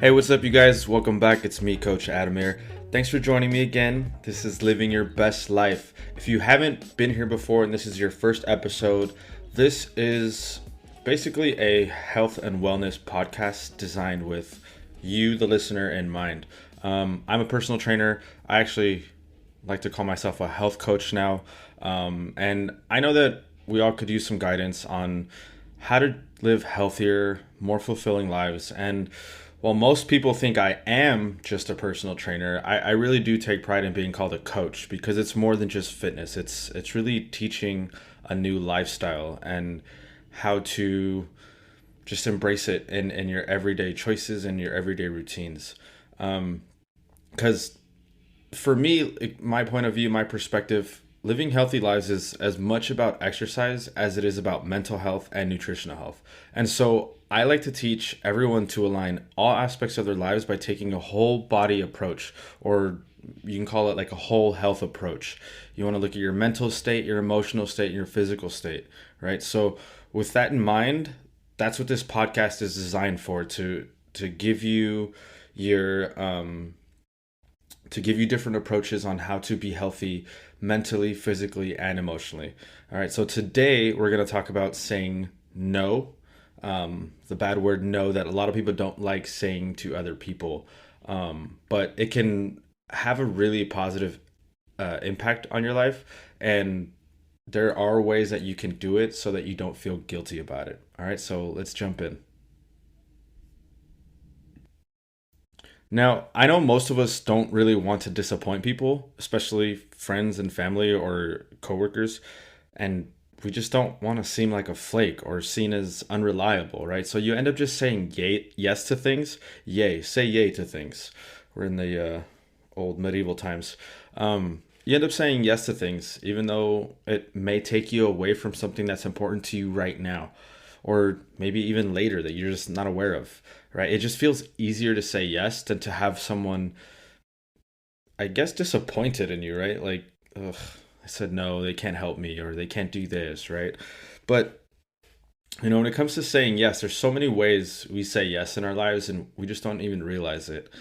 Hey, what's up, you guys? Welcome back. It's me, Coach Adamir. Thanks for joining me again. This is Living Your Best Life. If you haven't been here before and this is your first episode, this is basically a health and wellness podcast designed with you, the listener, in mind. I'm a personal trainer. I actually like to call myself a health coach now. And I know that we all could use some guidance on how to live healthier, more fulfilling lives. And while most people think I am just a personal trainer, I really do take pride in being called a coach because it's more than just fitness. It's really teaching a new lifestyle and how to just embrace it in your everyday choices and your everyday routines. Because for me, my point of view, my perspective, living healthy lives is as much about exercise as it is about mental health and nutritional health. And so I like to teach everyone to align all aspects of their lives by taking a whole body approach, or you can call it like a whole health approach. You want to look at your mental state, your emotional state, and your physical state, right? So with that in mind, that's what this podcast is designed for, to give you your to give you different approaches on how to be healthy mentally, physically, and emotionally. All right, so today we're going to talk about saying no, the bad word no that a lot of people don't like saying to other people, but it can have a really positive impact on your life. And there are ways that you can do it so that you don't feel guilty about it. All right, so let's jump in. Now, I know most of us don't really want to disappoint people, especially friends and family or coworkers, and we just don't want to seem like a flake or seen as unreliable, right? So you end up just saying yay, yes to things. Yay, say yay to things. We're in the old medieval times. You end up saying yes to things, even though it may take you away from something that's important to you right now, or maybe even later that you're just not aware of, right? It just feels easier to say yes than to have someone, I guess, disappointed in you, right? Like, ugh, I said no, they can't help me, or they can't do this, right? But when it comes to saying yes, there's so many ways we say yes in our lives, and we just don't even realize it.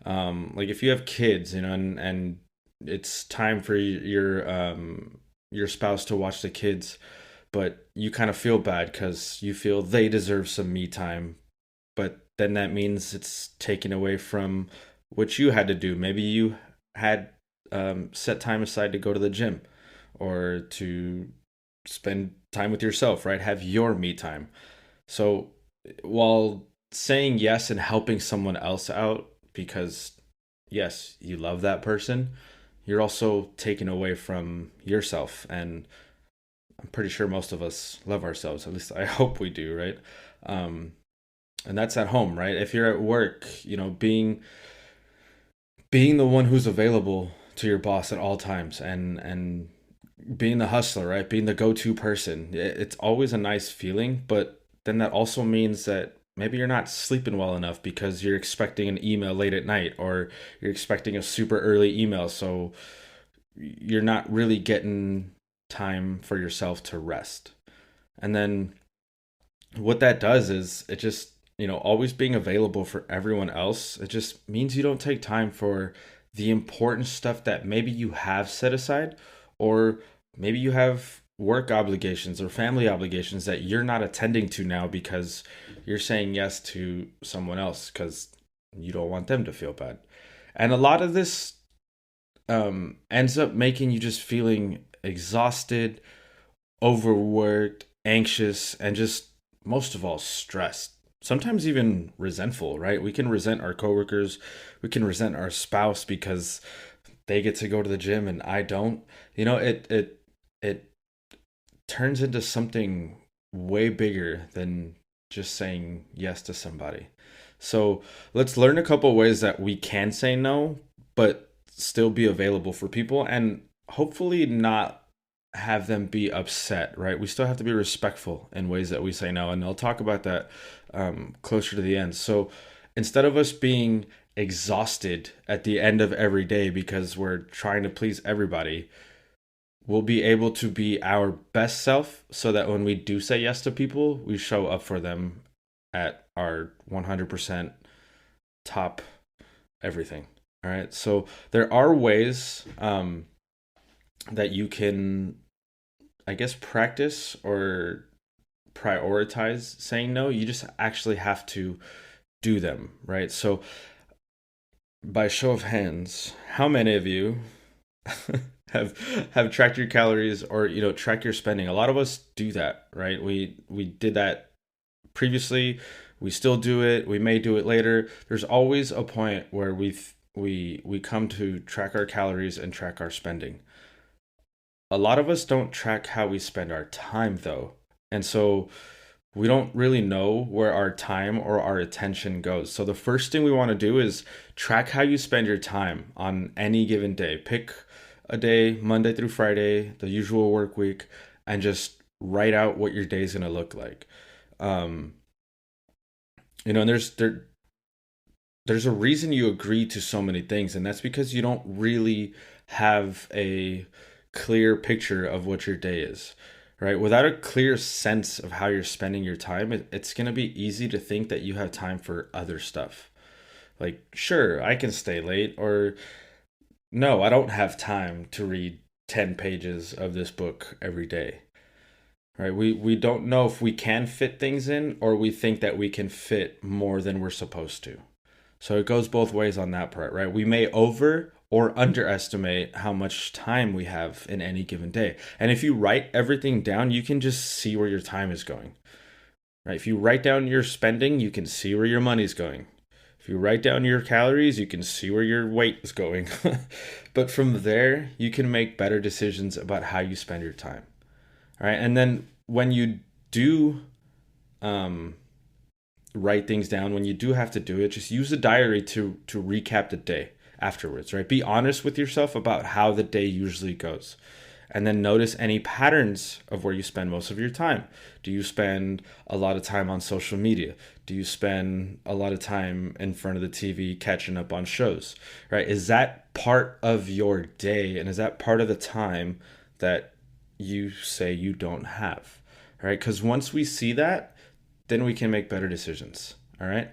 Like if you have kids, and it's time for your spouse to watch the kids, but you kind of feel bad because you feel they deserve some me time, but then that means it's taken away from what you had to do. Maybe you had set time aside to go to the gym or to spend time with yourself, right? Have your me time. So while saying yes and helping someone else out because, yes, you love that person, you're also taken away from yourself. And I'm pretty sure most of us love ourselves. At least I hope we do, right? Um, and that's at home, right? If you're at work, being the one who's available to your boss at all times, and being the hustler, right? Being the go-to person. It's always a nice feeling, but then that also means that maybe you're not sleeping well enough because you're expecting an email late at night, or you're expecting a super early email, so you're not really getting time for yourself to rest. And then what that does is it just, always being available for everyone else, it just means you don't take time for the important stuff that maybe you have set aside, or maybe you have work obligations or family obligations that you're not attending to now because you're saying yes to someone else because you don't want them to feel bad. And a lot of this ends up making you just feeling exhausted, overworked, anxious, and just most of all stressed. Sometimes even resentful, right? We can resent our coworkers, we can resent our spouse because they get to go to the gym and I don't. It turns into something way bigger than just saying yes to somebody. So let's learn a couple ways that we can say no, but still be available for people, and hopefully not have them be upset, right? We still have to be respectful in ways that we say no, and I'll talk about that closer to the end. So instead of us being exhausted at the end of every day because we're trying to please everybody, we'll be able to be our best self so that when we do say yes to people, we show up for them at our 100% top everything. All right. So there are ways that you can, I guess, practice or prioritize saying no. You just actually have to do them, right? So by show of hands, how many of you have tracked your calories or track your spending? A lot of us do that, right? We did that previously. We still do it. We may do it later. There's always a point where we come to track our calories and track our spending. A lot of us don't track how we spend our time though. And so we don't really know where our time or our attention goes. So the first thing we want to do is track how you spend your time on any given day. Pick a day, Monday through Friday, the usual work week, and just write out what your day is going to look like. Um, and there's a reason you agree to so many things, and that's because you don't really have a clear picture of what your day is, right? Without a clear sense of how you're spending your time, it's going to be easy to think that you have time for other stuff. Like, sure, I can stay late, or no, I don't have time to read 10 pages of this book every day. Right? We don't know if we can fit things in, or we think that we can fit more than we're supposed to. So it goes both ways on that part, right? We may over or underestimate how much time we have in any given day. And if you write everything down, you can just see where your time is going. Right? If you write down your spending, you can see where your money's going. If you write down your calories, you can see where your weight is going. But from there, you can make better decisions about how you spend your time. All right. And then when you do um, write things down, when you do have to do it, just use a diary to recap the day afterwards, right? Be honest with yourself about how the day usually goes. And then notice any patterns of where you spend most of your time. Do you spend a lot of time on social media? Do you spend a lot of time in front of the TV catching up on shows? Right? Is that part of your day? And is that part of the time that you say you don't have? Right? Because once we see that, then we can make better decisions. All right.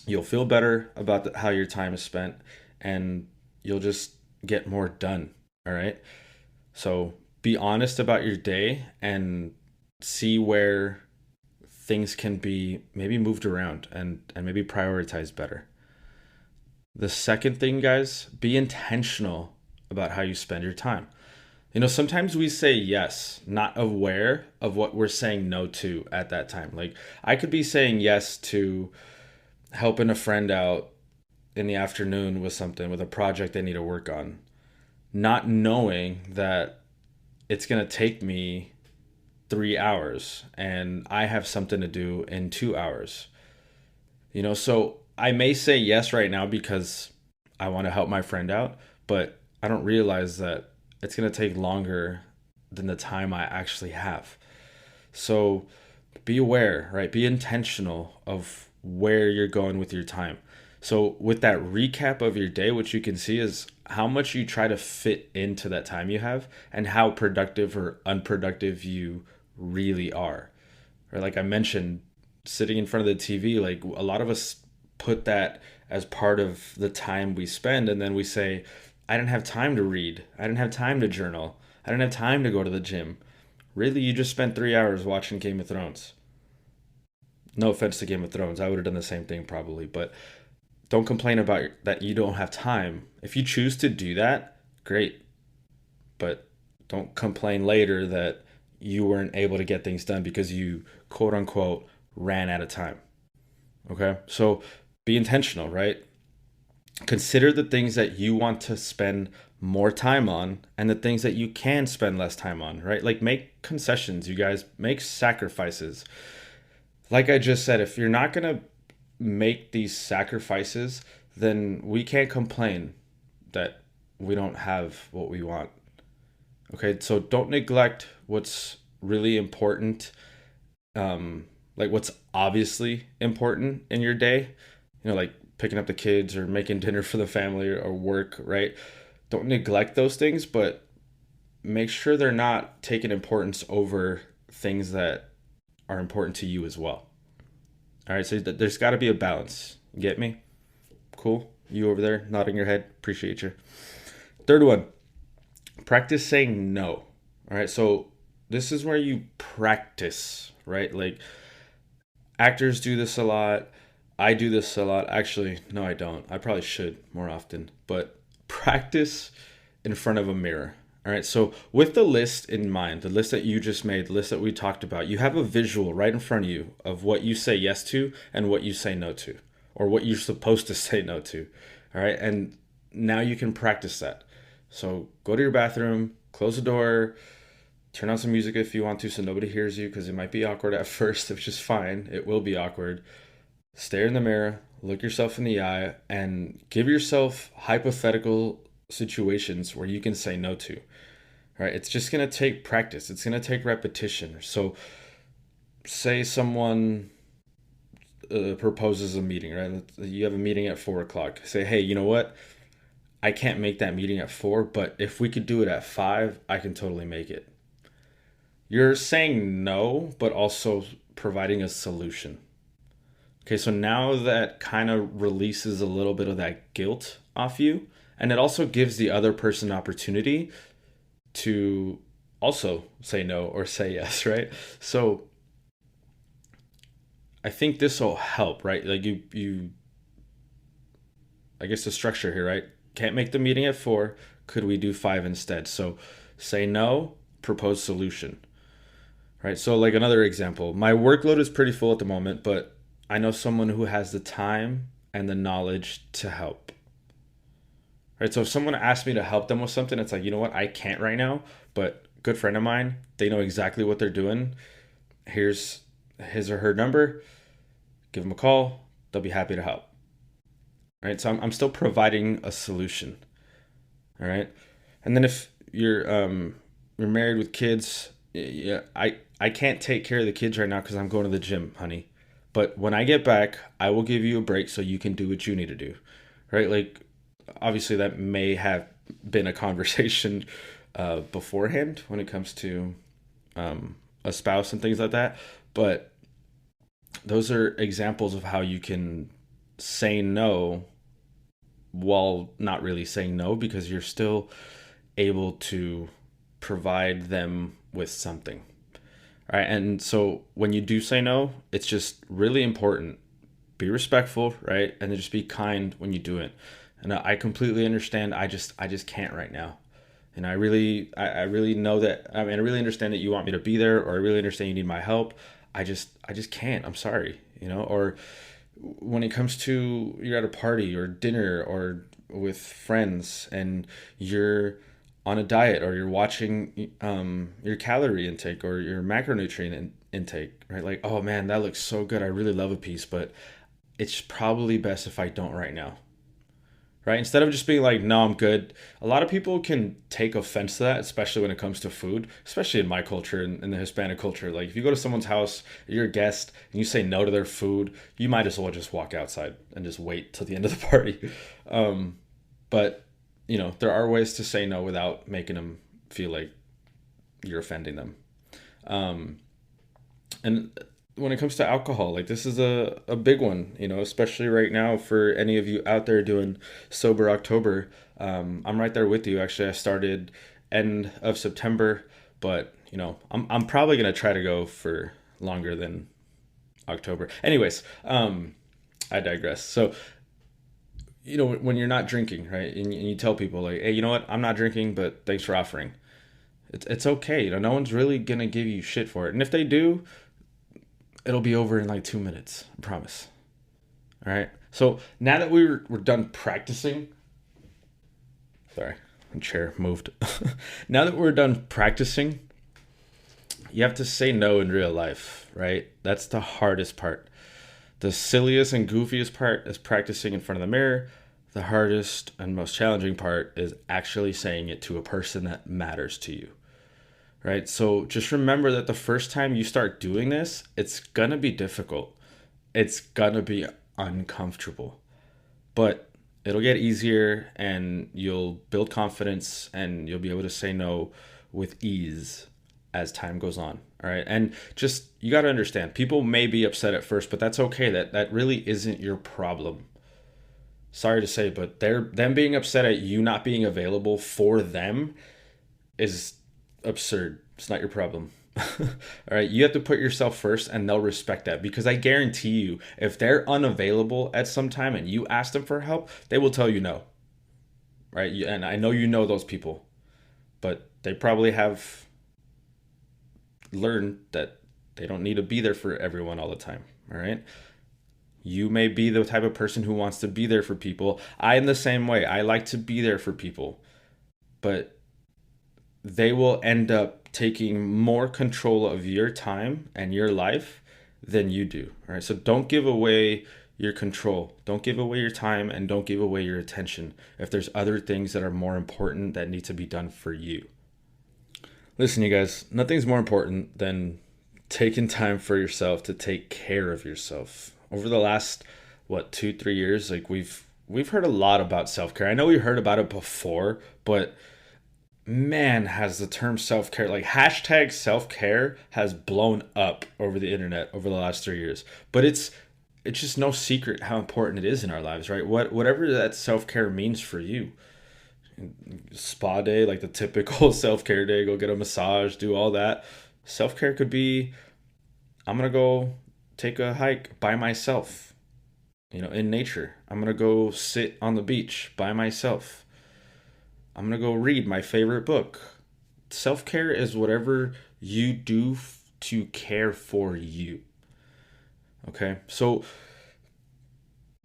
You'll feel better about how your time is spent, and you'll just get more done. All right. So be honest about your day and see where things can be maybe moved around and maybe prioritized better. The second thing, guys, be intentional about how you spend your time. Sometimes we say yes, not aware of what we're saying no to at that time. Like, I could be saying yes to helping a friend out in the afternoon with something, with a project they need to work on, not knowing that it's going to take me 3 hours and I have something to do in 2 hours. So I may say yes right now because I want to help my friend out, but I don't realize that it's going to take longer than the time I actually have. So be aware, right? Be intentional of where you're going with your time. So with that recap of your day, what you can see is how much you try to fit into that time you have and how productive or unproductive you really are. Or like I mentioned, sitting in front of the TV, like a lot of us put that as part of the time we spend, and then we say, I didn't have time to read. I didn't have time to journal. I didn't have time to go to the gym. Really, you just spent 3 hours watching Game of Thrones. No offense to Game of Thrones. I would have done the same thing probably, but don't complain about that you don't have time. If you choose to do that, great. But don't complain later that you weren't able to get things done because you quote unquote ran out of time. Okay? So be intentional, right? Consider the things that you want to spend more time on and the things that you can spend less time on, right? Like, make concessions, you guys, make sacrifices. Like I just said, if you're not going to make these sacrifices, then we can't complain that we don't have what we want. Okay, so don't neglect what's really important, like what's obviously important in your day, like picking up the kids or making dinner for the family or work, right? Don't neglect those things, but make sure they're not taking importance over things that are important to you as well. All right, so there's got to be a balance. Get me? Cool. You over there nodding your head. Appreciate you. Third one, practice saying no. All right. So this is where you practice, right? Like actors do this a lot. I do this a lot. Actually, no, I don't. I probably should more often, but practice in front of a mirror. All right. So, with the list in mind, the list that you just made, the list that we talked about, you have a visual right in front of you of what you say yes to and what you say no to, or what you're supposed to say no to. All right. And now you can practice that. So, go to your bathroom, close the door, turn on some music if you want to so nobody hears you because it might be awkward at first, which is fine. It will be awkward. Stare in the mirror, look yourself in the eye, and give yourself hypothetical situations where you can say no to. All right, it's just gonna take practice. It's gonna take repetition. So, say someone proposes a meeting, right? You have a meeting at 4 o'clock. Say, hey, you know what? I can't make that meeting at 4, but if we could do it at 5, I can totally make it. You're saying no, but also providing a solution. Okay, so now that kind of releases a little bit of that guilt off you, and it also gives the other person opportunity to also say no or say yes, right? So I think this will help, right? Like you I guess the structure here, right? Can't make the meeting at 4, could we do 5 instead? So say no, propose solution. Right? So like another example, my workload is pretty full at the moment, but I know someone who has the time and the knowledge to help. Right? So if someone asks me to help them with something, it's like, you know what? I can't right now, but good friend of mine, they know exactly what they're doing. Here's his or her number. Give them a call. They'll be happy to help. Right? So I'm still providing a solution. All right? And then if you're married with kids, yeah, I can't take care of the kids right now because I'm going to the gym, honey. But when I get back, I will give you a break so you can do what you need to do. Right? Like, obviously, that may have been a conversation beforehand when it comes to a spouse and things like that. But those are examples of how you can say no while not really saying no because you're still able to provide them with something. All right. And so when you do say no, it's just really important. Be respectful, right? And then just be kind when you do it. And I completely understand. I just can't right now. And I really know that. I mean, I really understand that you want me to be there, or I really understand you need my help. I just can't. I'm sorry, Or when it comes to you're at a party or dinner or with friends and you're on a diet or you're watching your calorie intake or your macronutrient intake, right? Like, oh man, that looks so good. I really love a piece, but it's probably best if I don't right now, right? Instead of just being like, no, I'm good. A lot of people can take offense to that, especially when it comes to food, especially in my culture and in the Hispanic culture. Like if you go to someone's house, you're a guest, and you say no to their food, you might as well just walk outside and just wait till the end of the party. But, there are ways to say no without making them feel like you're offending them. And when it comes to alcohol, like this is a big one, especially right now for any of you out there doing sober October. I'm right there with you. Actually, I started end of September, but I'm probably gonna try to go for longer than October. Anyways, I digress. So when you're not drinking, right, and you tell people like, hey, you know what, I'm not drinking, but thanks for offering. It's okay. No one's really gonna give you shit for it, and if they do, it'll be over in like 2 minutes. I promise. All right. So now that we're done practicing, sorry, the chair moved. Now that we're done practicing, you have to say no in real life, right? That's the hardest part. The silliest and goofiest part is practicing in front of the mirror. The hardest and most challenging part is actually saying it to a person that matters to you. Right? So just remember that the first time you start doing this, it's going to be difficult. It's going to be uncomfortable. But it'll get easier and you'll build confidence and you'll be able to say no with ease. as time goes on. All right. And just, you got to understand, people may be upset at first, but that's okay. That really isn't your problem. Sorry to say, but them being upset at you not being available for them is absurd. It's not your problem. All right. You have to put yourself first and they'll respect that, because I guarantee you, if they're unavailable at some time and you ask them for help, they will tell you no. Right. And I know you know those people, but they probably have learned that they don't need to be there for everyone all the time. All right. You may be the type of person who wants to be there for people. I am the same way. I like to be there for people, but they will end up taking more control of your time and your life than you do. All right. So don't give away your control. Don't give away your time, and don't give away your attention if there's other things that are more important that need to be done for you. Listen, you guys, nothing's more important than taking time for yourself to take care of yourself. Over the last, 2-3 years, like we've heard a lot about self-care. I know we heard about it before, but man, has the term self-care, like hashtag self-care, has blown up over the internet over the last 3 years. But it's just no secret how important it is in our lives, right? Whatever that self-care means for you. Spa day, like the typical self-care day, go get a massage, do all that. Self-care could be, I'm gonna go take a hike by myself, in nature. I'm gonna go sit on the beach by myself. I'm gonna go read my favorite book. Self-care is whatever you do to care for you. Okay, so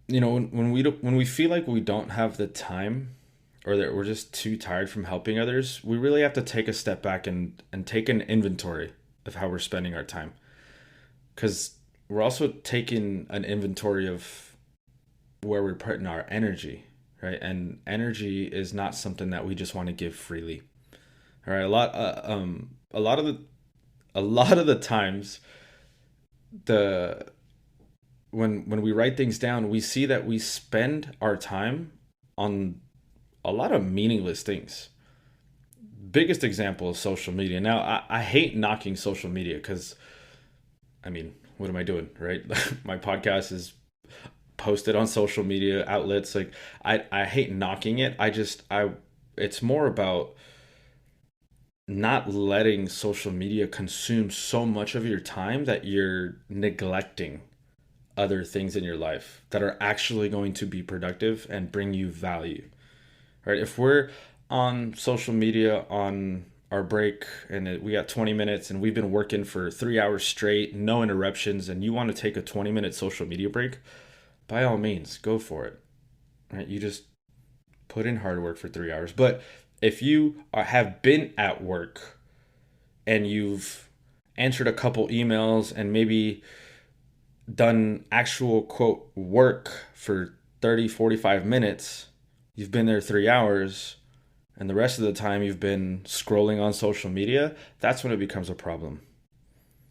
when we feel like we don't have the time, or that we're just too tired from helping others, we really have to take a step back and take an inventory of how we're spending our time. Because we're also taking an inventory of where we're putting our energy, right? And energy is not something that we just want to give freely. All right, a lot of the times, the when we write things down, we see that we spend our time on a lot of meaningless things. Biggest example is social media. Now, I hate knocking social media because, what am I doing, right? My podcast is posted on social media outlets. Like, I hate knocking it. It's more about not letting social media consume so much of your time that you're neglecting other things in your life that are actually going to be productive and bring you value. Right? If we're on social media on our break and we got 20 minutes and we've been working for 3 hours straight, no interruptions, and you want to take a 20-minute social media break, by all means, go for it. Right? You just put in hard work for 3 hours. But if you have been at work and you've answered a couple emails and maybe done actual quote work for 30-45 minutes, you've been there 3 hours, and the rest of the time you've been scrolling on social media, that's when it becomes a problem.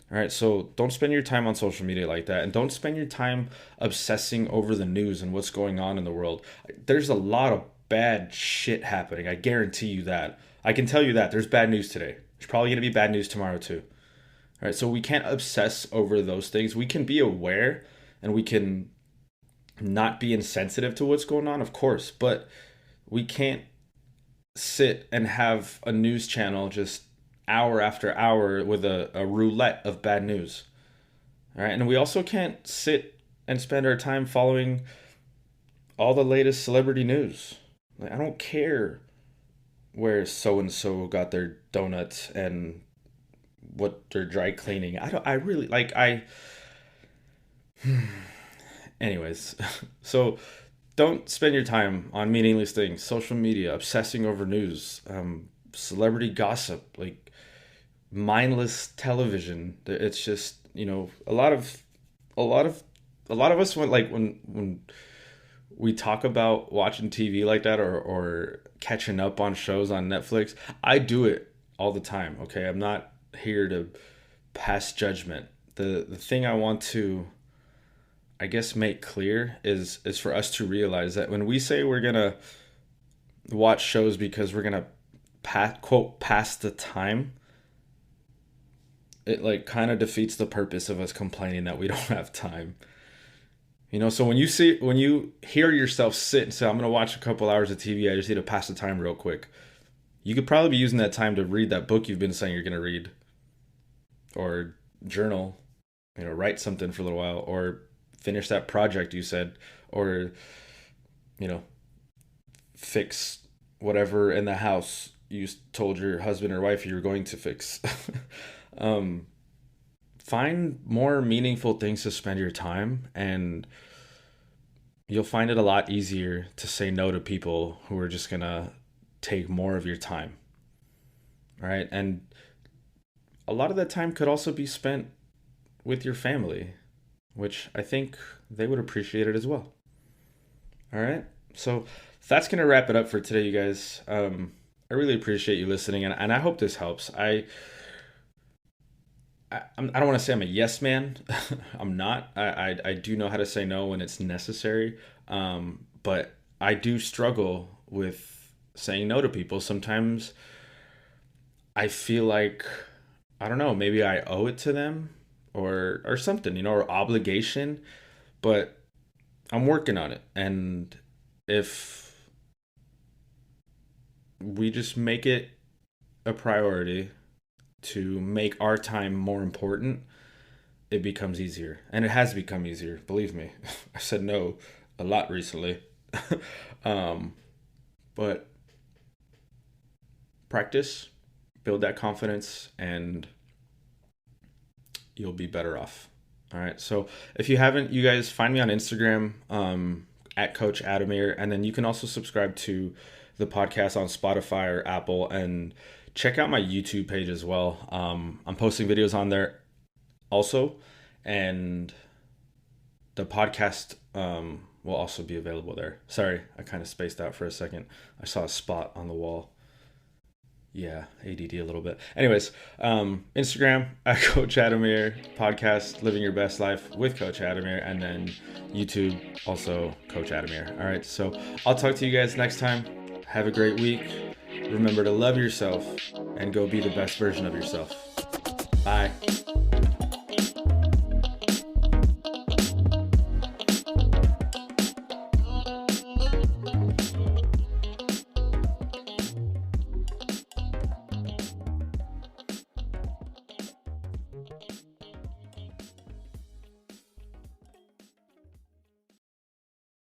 All right, so don't spend your time on social media like that, and don't spend your time obsessing over the news and what's going on in the world. There's a lot of bad shit happening. I guarantee you that. I can tell you that. There's bad news today. There's probably going to be bad news tomorrow too. All right, so we can't obsess over those things. We can be aware and we can not be insensitive to what's going on, of course, but we can't sit and have a news channel just hour after hour with a roulette of bad news. All right, and we also can't sit and spend our time following all the latest celebrity news. Like, I don't care where so and so got their donuts and what they're dry cleaning. Anyways, so don't spend your time on meaningless things, social media, obsessing over news, celebrity gossip, like mindless television. It's just, a lot of us when we talk about watching TV like that, or catching up on shows on Netflix. I do it all the time. Okay, I'm not here to pass judgment. The thing I want to, I guess, make clear is for us to realize that when we say we're gonna watch shows because we're gonna pass the time, it like kind of defeats the purpose of us complaining that we don't have time. So when you hear yourself sit and say, I'm gonna watch a couple hours of TV, I just need to pass the time real quick. You could probably be using that time to read that book you've been saying you're gonna read, or journal, write something for a little while, or finish that project you said, or you know, fix whatever in the house you told your husband or wife you were going to fix. um, find more meaningful things to spend your time, and you'll find it a lot easier to say no to people who are just gonna take more of your time. All right. And a lot of that time could also be spent with your family, which I think they would appreciate it as well. All right. So that's going to wrap it up for today, you guys. I really appreciate you listening, and I hope this helps. I don't want to say I'm a yes man. I'm not. I do know how to say no when it's necessary. But I do struggle with saying no to people. Sometimes I feel like, I don't know, maybe I owe it to them, or something, or obligation, but I'm working on it. And if we just make it a priority to make our time more important, it becomes easier. And it has become easier, believe me. I said no a lot recently. um, but practice, build that confidence, and you'll be better off. All right. So if you haven't, you guys find me on Instagram, at Coach Adamir. And then you can also subscribe to the podcast on Spotify or Apple, and check out my YouTube page as well. I'm posting videos on there also, and the podcast will also be available there. Sorry, I kind of spaced out for a second. I saw a spot on the wall. Yeah, ADD a little bit. Anyways, Instagram at Coach Adamir, podcast Living Your Best Life with Coach Adamir, and then YouTube also Coach Adamir. All right, so I'll talk to you guys next time. Have a great week. Remember to love yourself and go be the best version of yourself. Bye.